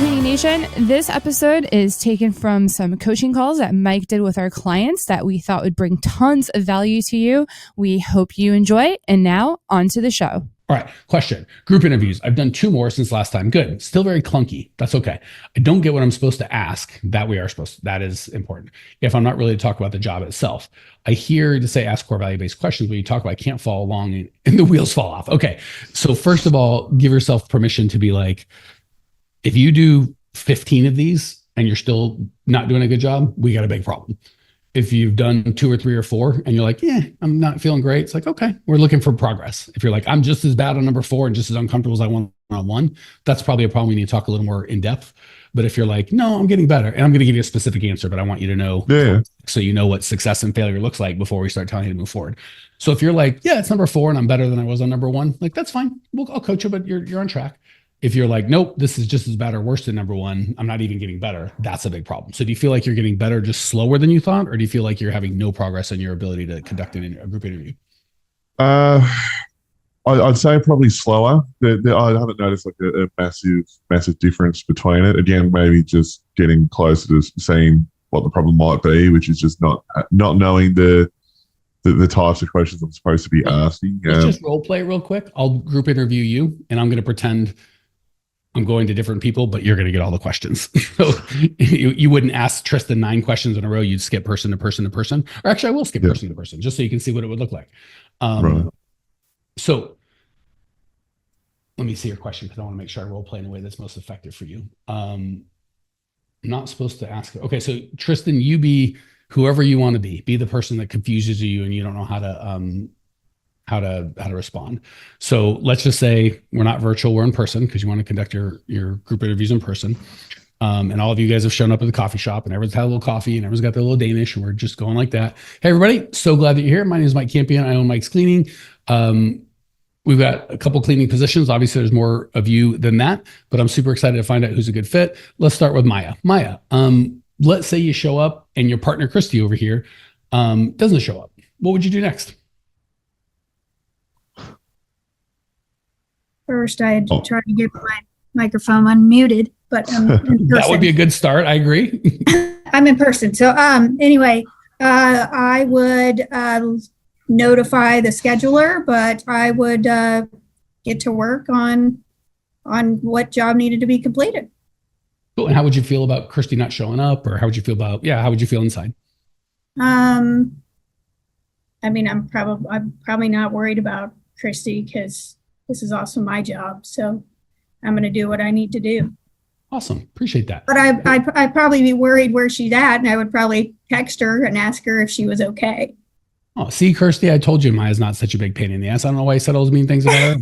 Meeting Nation, this episode is taken from some coaching calls that Mike did with our clients that we thought would bring tons of value to you. We hope you enjoy. And now on to the show. All right, question. Group interviews. I've done 2 more since last time. Good. Still very clunky. That's okay. I don't get what I'm supposed to ask. That is important. If I'm not really to talk about the job itself. I hear to say ask core value-based questions, but you talk about I can't follow along and the wheels fall off. Okay. So first of all, give yourself permission to be like, if you do 15 of these and you're still not doing a good job, we got a big problem. If you've done 2 or 3 or 4 and you're like, yeah, I'm not feeling great. It's like, okay, we're looking for progress. If you're like, I'm just as bad on number 4 and just as uncomfortable as I want on 1, that's probably a problem. We need to talk a little more in depth. But if you're like, no, I'm getting better, and I'm going to give you a specific answer, but I want you to know, so you know what success and failure looks like before we start telling you to move forward. So if you're like, yeah, it's number 4 and I'm better than I was on number 1, like, that's fine. I'll coach you, but you're on track. If you're like, nope, this is just as bad or worse than number 1, I'm not even getting better, that's a big problem. So do you feel like you're getting better just slower than you thought? Or do you feel like you're having no progress in your ability to conduct a group interview? I'd say probably slower. I haven't noticed like a massive difference between it. Again, maybe just getting closer to seeing what the problem might be, which is just not knowing the types of questions I'm supposed to be asking. Let's just role play real quick. I'll group interview you, and I'm going to pretend I'm going to different people, but you're going to get all the questions. So you wouldn't ask Tristan 9 questions in a row. You'd skip person to person to person. Or actually, I will skip person to person just so you can see what it would look like. Right. So let me see your question because I want to make sure I role play in a way that's most effective for you. I'm not supposed to ask. Okay, so Tristan, you be whoever you want to be. Be the person that confuses you and you don't know how to respond. So let's just say we're not virtual, we're in person because you want to conduct your group interviews in person. And all of you guys have shown up at the coffee shop and everyone's had a little coffee and everyone's got their little Danish and we're just going like that. Hey, everybody. So glad that you're here. My name is Mike Campion. I own Mike's Cleaning. We've got a couple cleaning positions. Obviously there's more of you than that, but I'm super excited to find out who's a good fit. Let's start with Maya. Maya, let's say you show up and your partner, Christy over here, doesn't show up. What would you do next? First, I had to try to get my microphone unmuted, but that would be a good start. I agree. I'm in person. So anyway, I would notify the scheduler, but I would get to work on what job needed to be completed. Cool. And how would you feel about Christy not showing up, or how would you feel about, how would you feel inside? I mean, I'm probably not worried about Christy because this is also my job. So I'm going to do what I need to do. Awesome. Appreciate that. But I'd probably be worried where she's at, and I would probably text her and ask her if she was okay. Oh, see, Kirsty, I told you Maya's not such a big pain in the ass. I don't know why you said all those mean things about her.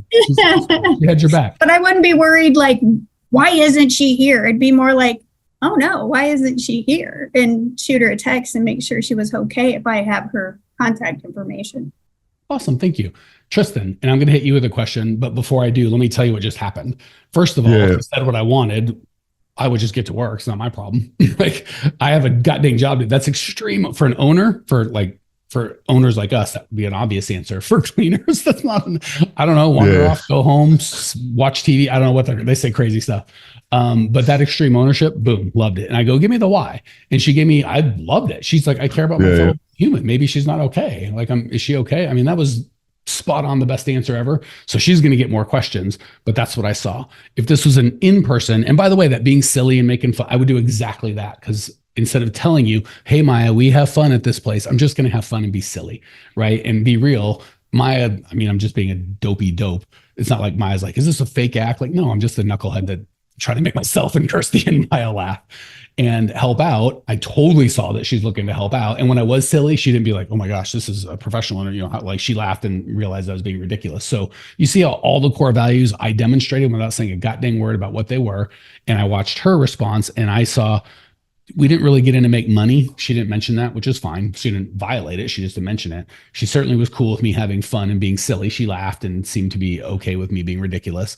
She had your back. But I wouldn't be worried like, why isn't she here? It'd be more like, oh no, why isn't she here? And shoot her a text and make sure she was okay if I have her contact information. Awesome. Thank you. Tristan, and I'm going to hit you with a question, but before I do, let me tell you what just happened. First of all, if I said what I wanted, I would just get to work. It's not my problem. Like, I have a goddamn job. That's extreme for an owner, for owners like us. That would be an obvious answer. For cleaners, that's not, I don't know, wander off, go home, watch TV. I don't know what they say crazy stuff. But that extreme ownership, boom, loved it. And I go, give me the why. And she gave me, I loved it. She's like, I care about my fellow human. Maybe she's not okay. Like, is she okay? I mean, that was spot on, the best answer ever. So she's going to get more questions, but that's what I saw. If this was an in-person, and by the way, that being silly and making fun, I would do exactly that. Because instead of telling you, hey, Maya, we have fun at this place, I'm just going to have fun and be silly, right? And be real. Maya, I mean, I'm just being a dopey dope. It's not like Maya's like, is this a fake act? Like, no, I'm just a knucklehead that try to make myself and Kirsty and Maya laugh and help out. I totally saw that she's looking to help out. And when I was silly, she didn't be like, oh my gosh, this is a professional. And, like, she laughed and realized I was being ridiculous. So you see how all the core values I demonstrated without saying a goddamn word about what they were. And I watched her response and I saw, we didn't really get in to make money. She didn't mention that, which is fine. She didn't violate it. She just didn't mention it. She certainly was cool with me having fun and being silly. She laughed and seemed to be okay with me being ridiculous.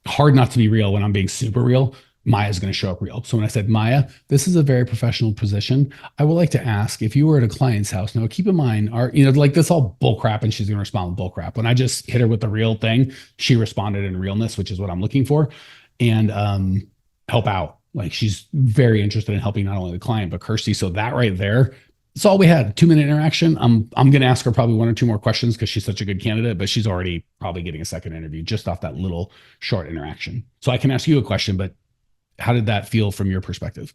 Hard not to be real when I'm being super real. Maya's going to show up real. So when I said, Maya, this is a very professional position. I would like to ask, if you were at a client's house, now keep in mind, like, this all bull crap, and she's going to respond with bull crap. When I just hit her with the real thing, she responded in realness, which is what I'm looking for. And help out. Like she's very interested in helping not only the client, but Kirsty. So that right there, it's all we had. 2-minute interaction. I'm going to ask her probably 1 or 2 more questions because she's such a good candidate, but she's already probably getting a second interview just off that little short interaction. So I can ask you a question, but how did that feel from your perspective?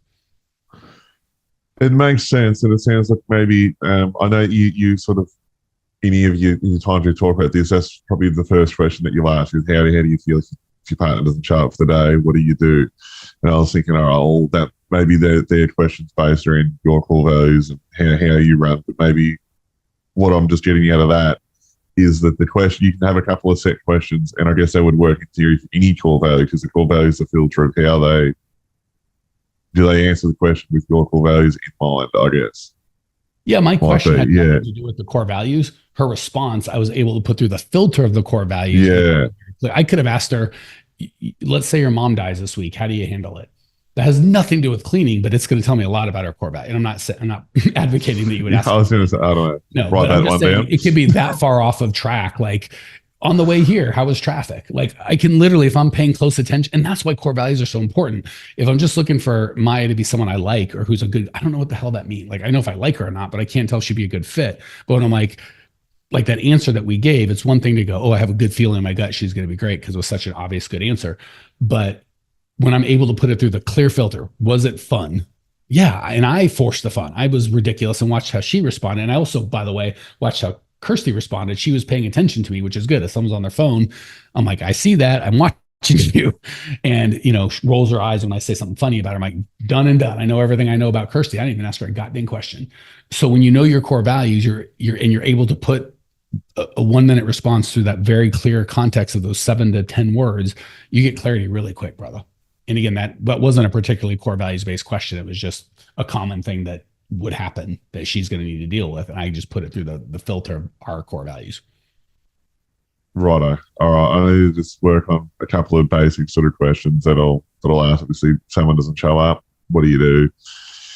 It makes sense, and it sounds like maybe I know you sort of any of you in your time to talk about this. That's probably the first question that you'll ask is how do you feel if your partner doesn't show up for the day? What do you do? And I was thinking, oh, that maybe their questions based around your core values and how you run. But maybe what I'm just getting out of that is that the question, you can have a couple of set questions, and I guess that would work in theory for any core value, because the core value is the filter of how they answer the question with your core values in mind, I guess. Yeah, my question had nothing to do with the core values. Her response, I was able to put through the filter of the core values. Yeah. I could have asked her, let's say your mom dies this week. How do you handle it? That has nothing to do with cleaning, but it's going to tell me a lot about our core value. And I'm not advocating that you would ask. I was going to say, I don't know. No, but I'm just saying it could be that far off of track. Like on the way here, how was traffic? Like I can literally, if I'm paying close attention, and that's why core values are so important. If I'm just looking for Maya to be someone I like or who's a good, I don't know what the hell that means. Like I know if I like her or not, but I can't tell if she'd be a good fit. But when I'm like that answer that we gave, it's one thing to go, oh, I have a good feeling in my gut she's going to be great because it was such an obvious good answer. But when I'm able to put it through the clear filter, was it fun? Yeah. And I forced the fun. I was ridiculous and watched how she responded. And I also, by the way, watched how Kirsty responded. She was paying attention to me, which is good. If someone's on their phone, I'm like, I see that. I'm watching you. And, rolls her eyes when I say something funny about her. I'm like, done and done. I know everything I know about Kirsty. I didn't even ask her a goddamn question. So when you know your core values, you're able to put a 1-minute response through that very clear context of those 7 to 10 words, you get clarity really quick, brother. And again, that wasn't a particularly core values based question. It was just a common thing that would happen that she's going to need to deal with. And I just put it through the filter of our core values. Righto. All right. I need to just work on a couple of basic sort of questions that'll ask. Obviously, someone doesn't show up. What do you do?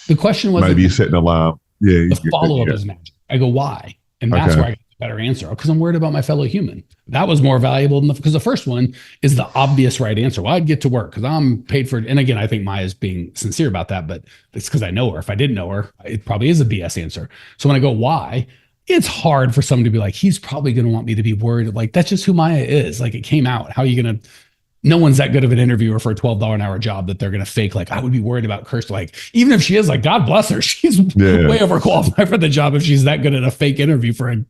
The question was maybe you set an alarm. Yeah. The follow-up is magic. I go, why? And that's where I get the better answer, because I'm worried about my fellow human. That was more valuable than because the first one is the obvious right answer. Well, I'd get to work because I'm paid for it. And again, I think Maya's being sincere about that, but it's because I know her. If I didn't know her, it probably is a BS answer. So when I go, why? It's hard for someone to be like, he's probably going to want me to be worried. Like, that's just who Maya is. Like, it came out. How are you going to, no one's that good of an interviewer for a $12 an hour job that they're going to fake. Like, I would be worried about Kirsty. Like, even if she is, like, God bless her, she's way overqualified for the job if she's that good at a fake interview for a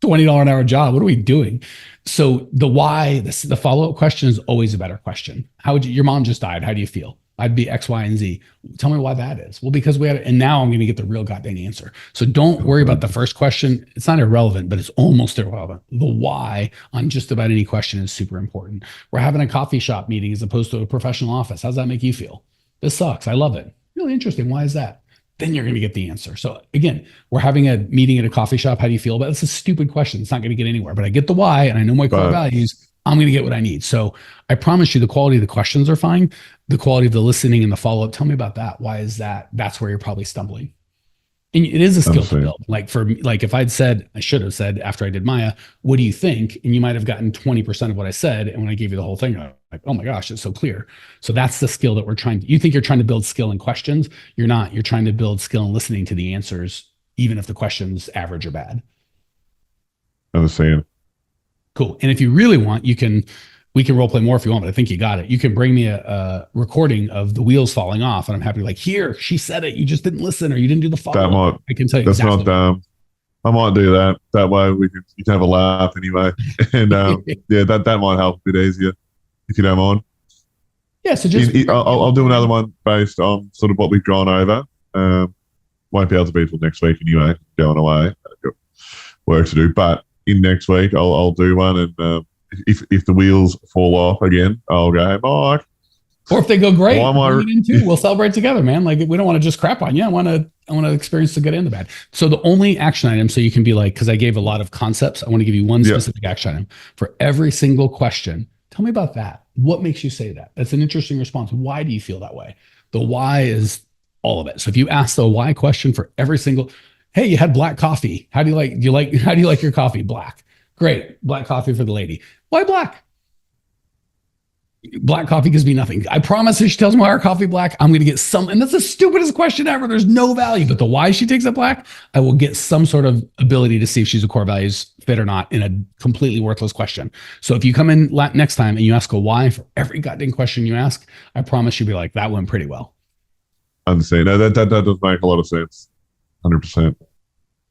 $20 an hour job. What are we doing? So the why, the follow-up question is always a better question. How would you, your mom just died. How do you feel? I'd be X, Y, and Z. Tell me why that is. Well, because we had it. And now I'm going to get the real goddamn answer. So don't worry about the first question. It's not irrelevant, but it's almost irrelevant. The why on just about any question is super important. We're having a coffee shop meeting as opposed to a professional office. How's that make you feel? This sucks. I love it. Really interesting. Why is that? Then you're going to get the answer. So again, we're having a meeting at a coffee shop. How do you feel about it? It's a stupid question. It's not going to get anywhere, but I get the why and I know my core values. I'm going to get what I need. So I promise you the quality of the questions are fine. The quality of the listening and the follow-up, tell me about that. Why is that? That's where you're probably stumbling. And it is a skill to build. Like for me, like if I'd said, I should have said after I did Maya, what do you think? And you might have gotten 20% of what I said. And when I gave you the whole thing, I'm like, oh my gosh, it's so clear. So that's the skill that we're trying to, you think you're trying to build skill in questions. You're not, you're trying to build skill in listening to the answers, even if the question's average or bad. Understand. Cool. And if you really want, we can role play more if you want, but I think you got it. You can bring me a recording of the wheels falling off, and I'm happy to like, here, she said it. You just didn't listen, or you didn't do the follow-up. I can tell you. That's exactly. Not I might do that. That way you can have a laugh anyway. And yeah, that might help a bit easier if you don't mind. Yeah. So just I'll do another one based on sort of what we've gone over. Won't be able to be till next week anyway. Going away, I've got work to do, but in next week I'll do one, and if the wheels fall off again, I'll go, hey, Mike. Or if they go great, we'll celebrate together, man. Like, we don't want to just crap on you. I want to experience the good and the bad. So the only action item, so you can be like, because I gave a lot of concepts, I want to give you one specific action item for every single question. Tell me about that. What makes you say that? That's an interesting response. Why do you feel that way? The why is all of it. So if you ask the why question for every single, hey, you had black coffee. How do you like your coffee? Black. Great. Black coffee for the lady. Why black? Black coffee gives me nothing. I promise if she tells me why her coffee black, I'm going to get some, and that's the stupidest question ever. There's no value, but the why she takes it black, I will get some sort of ability to see if she's a core values fit or not in a completely worthless question. So if you come in next time and you ask a why for every goddamn question you ask, I promise you'll be like, that went pretty well. I'm saying that does make a lot of sense. 100%.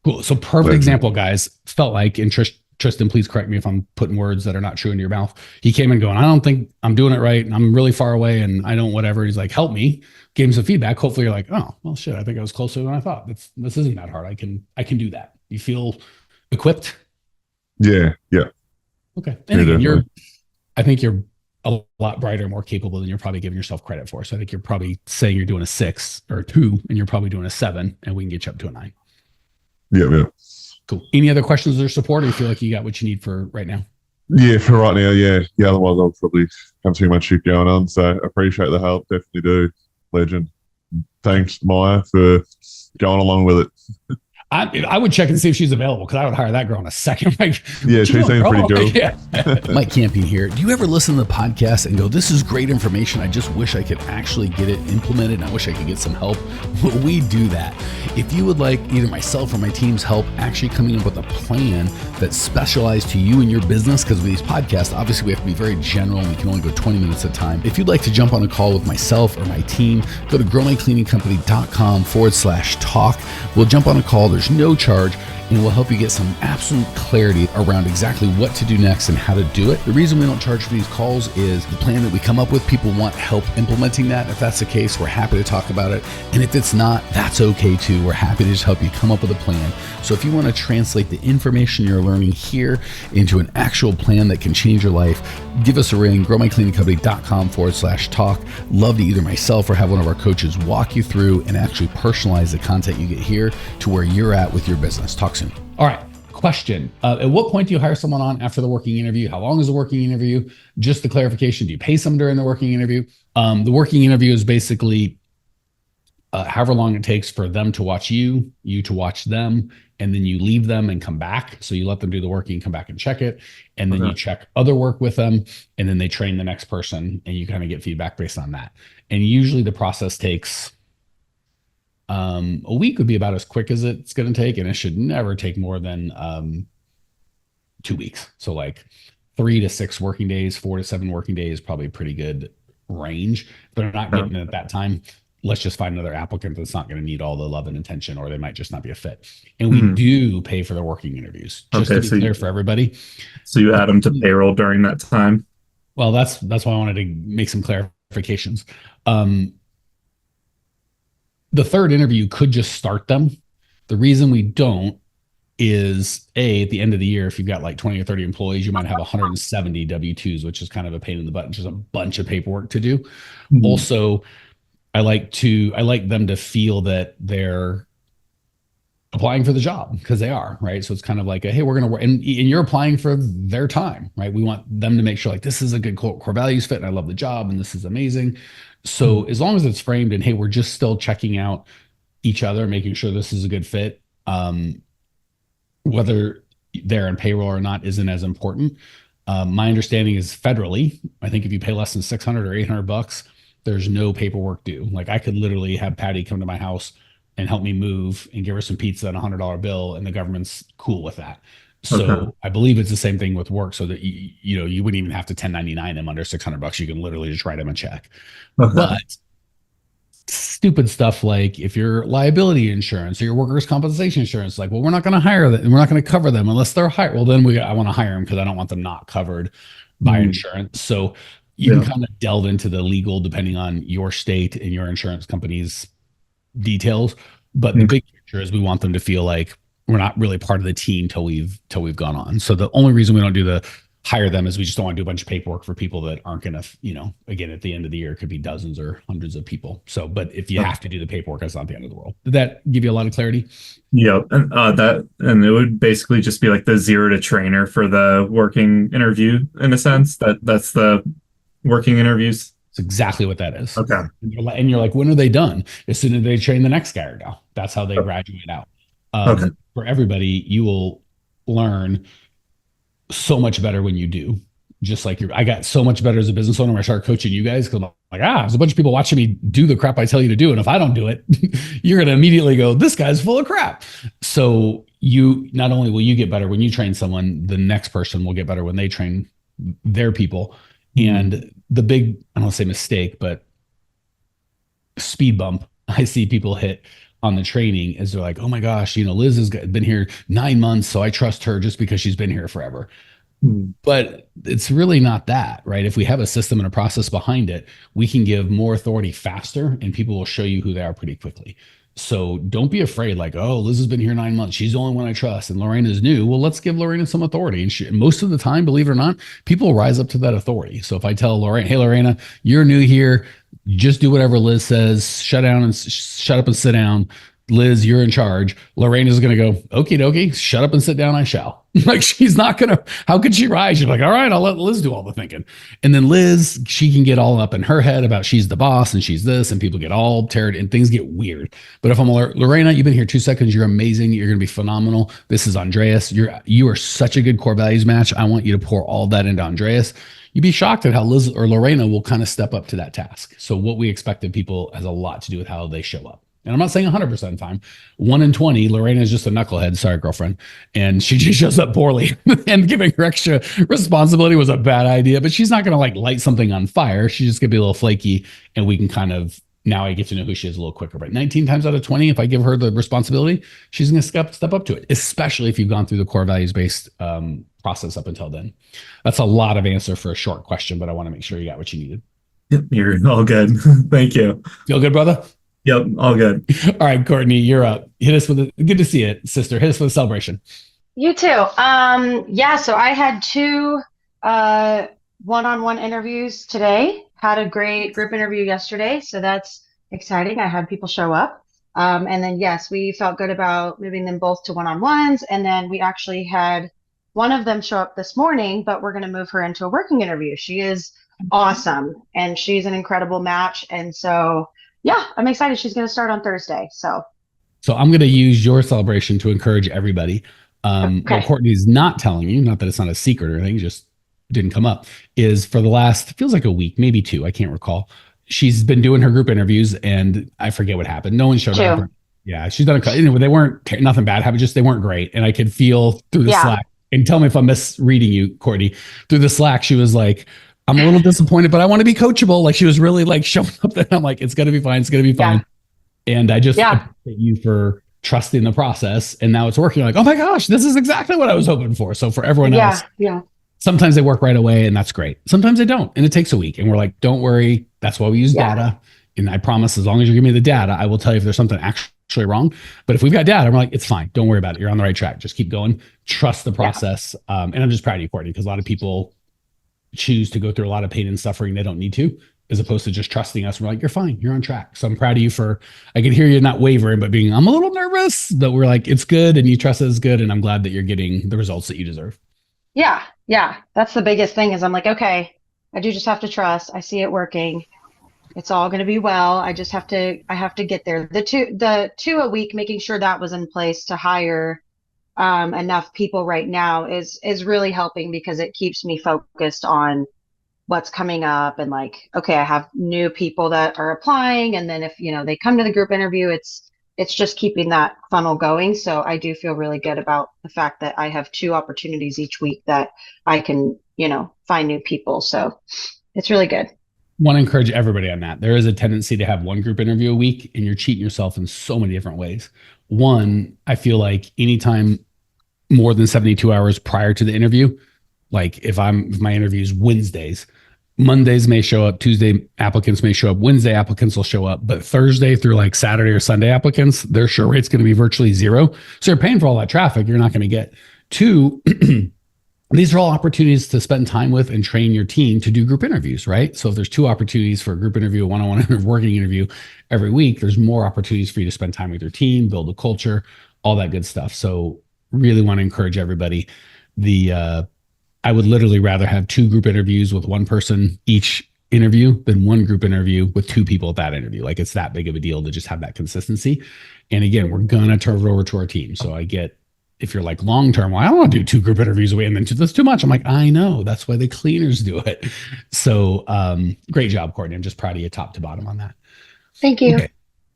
Cool. So perfect example, guys. Felt like, and Tristan, please correct me if I'm putting words that are not true into your mouth. He came in going, I don't think I'm doing it right. And I'm really far away and I don't whatever. He's like, help me. Gave him some feedback. Hopefully you're like, oh, well, shit, I think I was closer than I thought. This isn't that hard. I can do that. You feel equipped? Yeah. Okay. And again, I think you're a lot brighter, more capable than you're probably giving yourself credit for. So I think you're probably saying you're doing a 6 or a 2 and you're probably doing a 7 and we can get you up to a 9. Yeah. Cool. Any other questions or support, or you feel like you got what you need for right now? Yeah, for right now, yeah. Otherwise, I'll probably have too much shit going on. So I appreciate the help. Definitely do. Legend. Thanks, Maya, for going along with it. I would check and see if she's available because I would hire that girl in a second. Like, yeah, she seems pretty cool. Yeah. Mike Campion here. Do you ever listen to the podcast and go, this is great information. I just wish I could actually get it implemented. And I wish I could get some help. Well, we do that. If you would like either myself or my team's help actually coming up with a plan that's specialized to you and your business, because with these podcasts, obviously we have to be very general and we can only go 20 minutes at a time. If you'd like to jump on a call with myself or my team, go to growmycleaningcompany.com/talk. We'll jump on a call. There's no charge, and we'll help you get some absolute clarity around exactly what to do next and how to do it. The reason we don't charge for these calls is the plan that we come up with, people want help implementing that. If that's the case, we're happy to talk about it. And if it's not, that's okay too. We're happy to just help you come up with a plan. So if you want to translate the information you're learning here into an actual plan that can change your life, give us a ring, growmycleaningcompany.com/talk. Love to either myself or have one of our coaches walk you through and actually personalize the content you get here to where you're at with your business. Talk soon. All right. Question. At what point do you hire someone on after the working interview? How long is the working interview? Just the clarification. Do you pay some during the working interview? The working interview is basically however long it takes for them to watch you to watch them, and then you leave them and come back. So you let them do the work and come back and check it. And then you check other work with them, and then they train the next person and you kind of get feedback based on that. And usually the process takes a week would be about as quick as it's going to take. And it should never take more than 2 weeks. So like 3 to 6 working days, 4 to 7 working days, probably a pretty good range. If they're not getting it at that time, let's just find another applicant that's not going to need all the love and attention, or they might just not be a fit. And we do pay for the working interviews, just to be clear for everybody. So you add them to payroll during that time? Well, that's why I wanted to make some clarifications. The third interview could just start them. The reason we don't is at the end of the year, if you've got like 20 or 30 employees, you might have 170 W-2s, which is kind of a pain in the butt, just a bunch of paperwork to do. Also, I like them to feel that they're applying for the job, because they are, right? So it's kind of like hey, we're going to work, and you're applying for their time, right? We want them to make sure like this is a good core values fit and I love the job and this is amazing. So as long as it's framed in, hey, we're just still checking out each other, making sure this is a good fit. Whether they're in payroll or not isn't as important. My understanding is federally, I think if you pay less than $600 or $800, there's no paperwork due. Like I could literally have Patty come to my house and help me move and give her some pizza and $100 bill, and the government's cool with that. So I believe it's the same thing with work, so that you wouldn't even have to 1099 them under $600. You can literally just write them a check. But stupid stuff like if your liability insurance or your workers' compensation insurance, like, well, we're not going to hire them, we're not going to cover them unless they're hired. Well, then I want to hire them because I don't want them not covered by insurance. So you can kind of delve into the legal depending on your state and your insurance company's details. But the big picture is we want them to feel like we're not really part of the team till we've gone on. So the only reason we don't do the hire them is we just don't want to do a bunch of paperwork for people that aren't going to, again, at the end of the year, it could be dozens or hundreds of people. So, but if you have to do the paperwork, that's not the end of the world. Did that give you a lot of clarity? Yeah. And it would basically just be like the 0 to trainer for the working interview in a sense. That's the working interviews. It's exactly what that is. Okay. And you're like, when are they done? As soon as they train the next guy or gal. That's how they graduate out. For everybody, you will learn so much better when you do. just like I got so much better as a business owner when I started coaching you guys, because I'm like, there's a bunch of people watching me do the crap I tell you to do. And if I don't do it, you're going to immediately go, this guy's full of crap. So you, not only will you get better when you train someone, the next person will get better when they train their people. And the big, I don't want to say mistake, but speed bump I see people hit on the training is they're like, oh my gosh, Liz has been here 9 months, so I trust her just because she's been here forever. But it's really not that, right? If we have a system and a process behind it, we can give more authority faster, and people will show you who they are pretty quickly. So don't be afraid, like, oh, Liz has been here 9 months. She's the only one I trust. And Lorena's new. Well, let's give Lorena some authority. And most of the time, believe it or not, people rise up to that authority. So if I tell Lorena, hey, Lorena, you're new here. Just do whatever Liz says. Shut up and sit down. Liz, you're in charge. Lorena's going to go, okie dokie, shut up and sit down, I shall. Like, she's not going to, how could she rise? You're like, all right, I'll let Liz do all the thinking. And then Liz, she can get all up in her head about she's the boss and she's this, and people get all teared and things get weird. But if I'm Lorena, you've been here 2 seconds, you're amazing. You're going to be phenomenal. This is Andreas. You are such a good core values match. I want you to pour all that into Andreas. You'd be shocked at how Liz or Lorena will kind of step up to that task. So what we expect of people has a lot to do with how they show up. And I'm not saying 100% of the time. 1 in 20, Lorena is just a knucklehead. Sorry, girlfriend. And she just shows up poorly. And giving her extra responsibility was a bad idea. But she's not going to like light something on fire. She's just going to be a little flaky. And we can kind of, now I get to know who she is a little quicker. But 19 times out of 20, if I give her the responsibility, she's going to step up to it, especially if you've gone through the core values-based process up until then. That's a lot of answer for a short question, but I want to make sure you got what you needed. Yep, you're all good. Thank you. Feel good, brother? Yep, all good. All right, Courtney, you're up. Hit us with good to see it, sister. Hit us with a celebration. You too. So I had 2 one-on-one interviews today. Had a great group interview yesterday, so that's exciting. I had people show up. And then, yes, we felt good about moving them both to one-on-ones. And then we actually had one of them show up this morning, but we're going to move her into a working interview. She is awesome, and she's an incredible match. And so, yeah, I'm excited. She's going to start on Thursday. So I'm going to use your celebration to encourage everybody. What Courtney's not telling you, not that it's not a secret or anything, just didn't come up, is for the last, feels like a week, maybe 2, I can't recall. She's been doing her group interviews, and I forget what happened. No one showed up. Yeah, she's done they weren't, nothing bad happened, just they weren't great. And I could feel through the Slack, and tell me if I'm misreading you, Courtney, through the Slack, she was like, I'm a little disappointed, but I want to be coachable. Like, she was really like showing up there. I'm like, it's going to be fine. It's going to be fine. And I just appreciate you for trusting the process. And now it's working. Like, oh my gosh, this is exactly what I was hoping for. So for everyone else, sometimes they work right away, and that's great. Sometimes they don't, and it takes a week. And we're like, don't worry. That's why we use data. And I promise, as long as you give me the data, I will tell you if there's something actually wrong. But if we've got data, we're like, it's fine. Don't worry about it. You're on the right track. Just keep going. Trust the process. And I'm just proud of you, Courtney, because a lot of people choose to go through a lot of pain and suffering they don't need to, as opposed to just trusting us. We're like, you're fine, you're on track. So I'm proud of you for, I can hear you not wavering, but being, I'm a little nervous, but we're like, it's good, and you trust it's good, and I'm glad that you're getting the results that you deserve. Yeah, that's the biggest thing, is I'm like, okay, I do just have to trust. I see it working. It's all going to be well. I have to get there. The two a week, making sure that was in place to hire enough people right now is really helping, because it keeps me focused on what's coming up, and like, okay, I have new people that are applying, and then if they come to the group interview, it's just keeping that funnel going. So I do feel really good about the fact that I have 2 opportunities each week that I can find new people. So it's really good. Want to encourage everybody on that. There is a tendency to have 1 group interview a week, and you're cheating yourself in so many different ways. One, I feel like anytime more than 72 hours prior to the interview, like if my interview is Wednesdays, Mondays may show up, Tuesday applicants may show up, Wednesday applicants will show up, but Thursday through like Saturday or Sunday applicants, their show rate's going to be virtually 0. So you're paying for all that traffic you're not going to get. 2, these are all opportunities to spend time with and train your team to do group interviews, right? So if there's 2 opportunities for a group interview, a one-on-one and a working interview every week, there's more opportunities for you to spend time with your team, build a culture, all that good stuff. So really want to encourage everybody. I would literally rather have 2 group interviews with 1 person each interview than 1 group interview with 2 people at that interview. Like, it's that big of a deal to just have that consistency. And again, we're going to turn it over to our team. So I get if you're like long-term, well, I don't want to do 2 group interviews away and then that's too much. I'm like, I know, that's why the cleaners do it. So great job, Courtney. I'm just proud of you top to bottom on that. Thank you. Okay.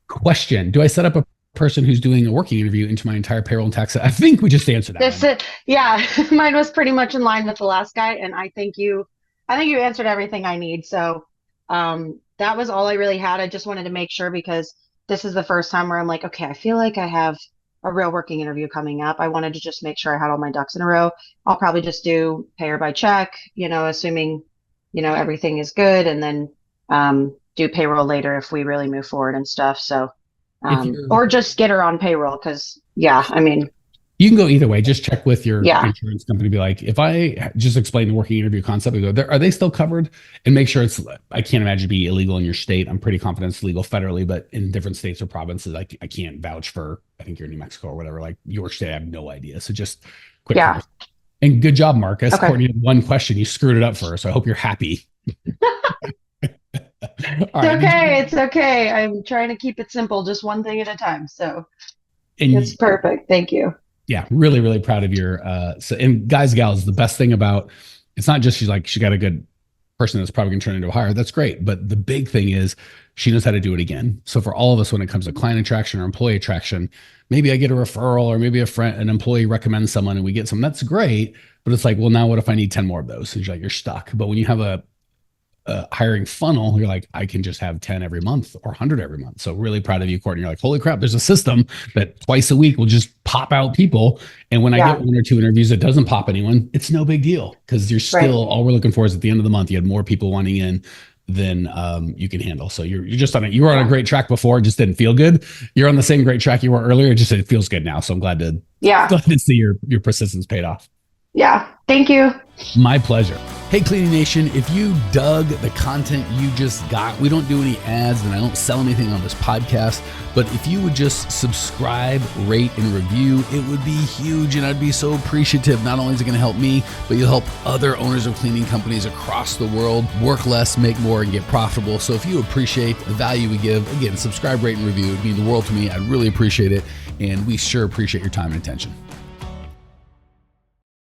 Question. Do I set up a person who's doing a working interview into my entire payroll and tax? I think we just answered that. Yeah, mine was pretty much in line with the last guy. And I think you answered everything I need. So that was all I really had. I just wanted to make sure, because this is the first time where I'm like, okay, I feel like I have a real working interview coming up. I wanted to just make sure I had all my ducks in a row. I'll probably just do pay her by check, assuming, everything is good, and then do payroll later if we really move forward and stuff. So, or just get her on payroll, because you can go either way. Just check with your insurance company. Be like, if I just explain the working interview concept, go, are they still covered? And make sure I can't imagine it'd be illegal in your state. I'm pretty confident it's legal federally, but in different states or provinces, I can't vouch for, I think you're in New Mexico or whatever, like your state, I have no idea. So just quick. Yeah. And good job, Marcus. Okay. Courtney had one question. You screwed it up for her. So I hope you're happy. It's okay. I'm trying to keep it simple, just one thing at a time. So it's perfect. Thank you. Yeah, really, really proud of your and guys, gals, the best thing about it's not just she got a good person that's probably gonna turn into a hire. That's great. But the big thing is she knows how to do it again. So for all of us, when it comes to client attraction or employee attraction, maybe I get a referral or maybe an employee recommends someone and we get some, that's great. But it's like, well, now what if I need 10 more of those? And you're stuck. But when you have a hiring funnel, you're like, I can just have 10 every month or 100 every month. So really proud of you, Courtney. You're like, holy crap, there's a system that twice a week will just pop out people. And when I get 1 or 2 interviews that doesn't pop anyone, it's no big deal, because you're still, all we're looking for is at the end of the month, you had more people wanting in than you can handle. So you're just you were on a great track before, it just didn't feel good. You're on the same great track you were earlier. It feels good now. So I'm glad to see your persistence paid off. Yeah. Thank you. My pleasure. Hey, Cleaning Nation, if you dug the content you just got, we don't do any ads and I don't sell anything on this podcast, but if you would just subscribe, rate, and review, it would be huge and I'd be so appreciative. Not only is it going to help me, but you'll help other owners of cleaning companies across the world work less, make more, and get profitable. So if you appreciate the value we give, again, subscribe, rate, and review. It would mean the world to me. I'd really appreciate it. And we sure appreciate your time and attention.